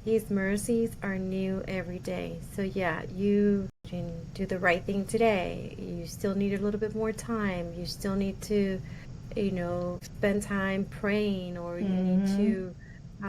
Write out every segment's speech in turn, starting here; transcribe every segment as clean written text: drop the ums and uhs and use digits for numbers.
His mercies are new every day. So yeah, you can do the right thing today. You still need a little bit more time. You still need to, spend time praying, or you need to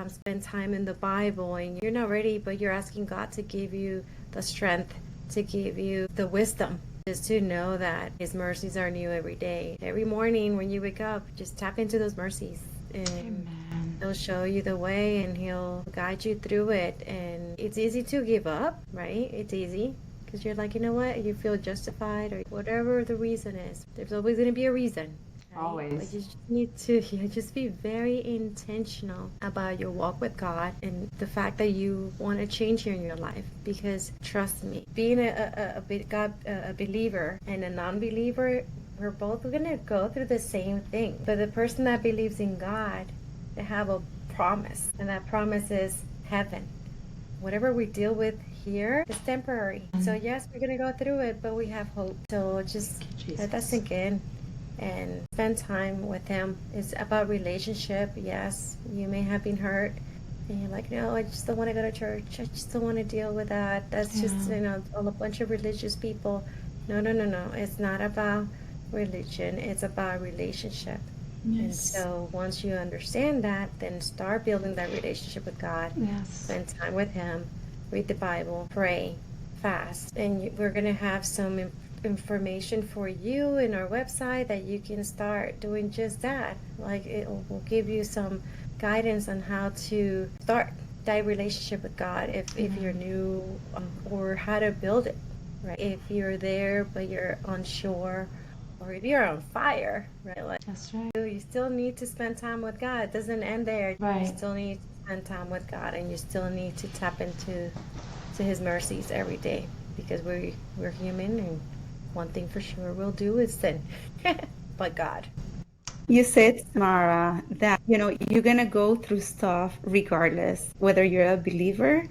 spend time in the Bible, and you're not ready, but you're asking God to give you the strength, to give you the wisdom, just to know that His mercies are new every day. Every morning when you wake up, just tap into those mercies, and Amen. He'll show you the way, and He'll guide you through it. And it's easy to give up, right? It's easy because you're like, you know what? You feel justified, or whatever the reason is. There's always going to be a reason. Right? Always. But you just need to just be very intentional about your walk with God, and the fact that you want to change here in your life. Because trust me, being a believer and a non-believer, we're both going to go through the same thing. But the person that believes in God, they have a promise, and that promise is heaven. Whatever we deal with here is temporary. So yes, we're going to go through it, but we have hope. So just let that sink in and spend time with Him. It's about relationship. Yes, you may have been hurt, and you're like, no, I just don't want to go to church. I just don't want to deal with that. That's just, a bunch of religious people. No. It's not about religion. It's about relationship. Yes. And so once you understand that, then start building that relationship with God. Yes. Spend time with Him. Read the Bible. Pray. Fast. And we're going to have some information for you in our website that you can start doing just that. Like, it will give you some guidance on how to start that relationship with God if you're new, or how to build it, right? If you're there but you're unsure, or if you're on fire, right? Like, that's right. You still need to spend time with God. It doesn't end there. Right. You still need to spend time with God, and you still need to tap into His mercies every day, because we're human, and one thing for sure we'll do is sin. But God. You said, Mara, that, you're going to go through stuff regardless, whether you're a believer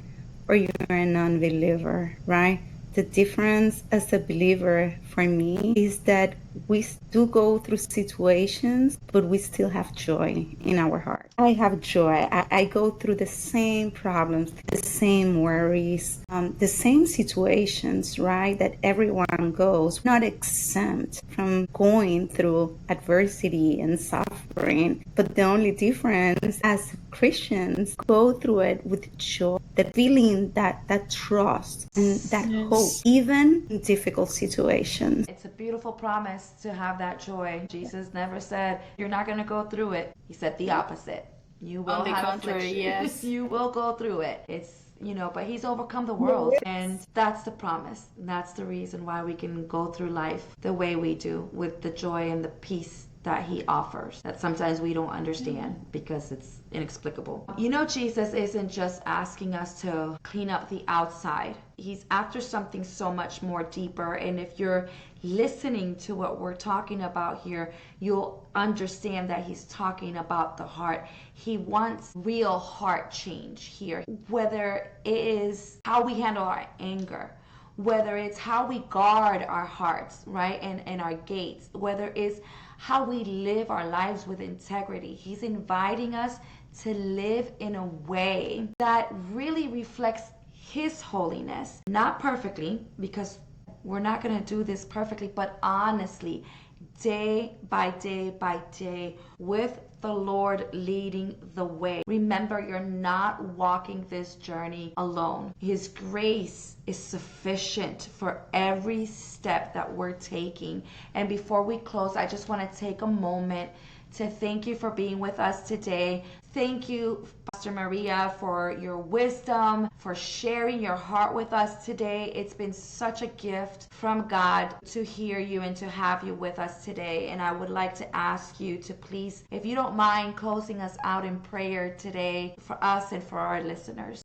or you're a non-believer, right? The difference as a believer for me is that we do go through situations, but we still have joy in our heart. I have joy. I go through the same problems, the same worries, the same situations, right, that everyone goes, not exempt from going through adversity and suffering. But the only difference, as Christians, go through it with joy, the feeling that trust and that hope, even in difficult situations. It's a beautiful promise to have that joy. Jesus never said you're not going to go through it. He said the opposite. You will have affliction. Yes. You will go through it. It's, but He's overcome the world. And that's the promise. That's the reason why we can go through life the way we do, with the joy and the peace that He offers, that sometimes we don't understand because it's inexplicable. Jesus isn't just asking us to clean up the outside. He's after something so much more deeper. And if you're listening to what we're talking about here, you'll understand that He's talking about the heart. He wants real heart change here, whether it is how we handle our anger, whether it's how we guard our hearts, right, and our gates, whether it's how we live our lives with integrity. He's inviting us to live in a way that really reflects His holiness. Not perfectly, because we're not going to do this perfectly, but honestly, day by day by day, with the Lord leading the way. Remember, you're not walking this journey alone. His grace is sufficient for every step that we're taking. And before we close, I just want to take a moment to thank you for being with us today. Thank you, Pastor Maria, for your wisdom, for sharing your heart with us today. It's been such a gift from God to hear you and to have you with us today. And I would like to ask you to please, if you don't mind, closing us out in prayer today for us and for our listeners.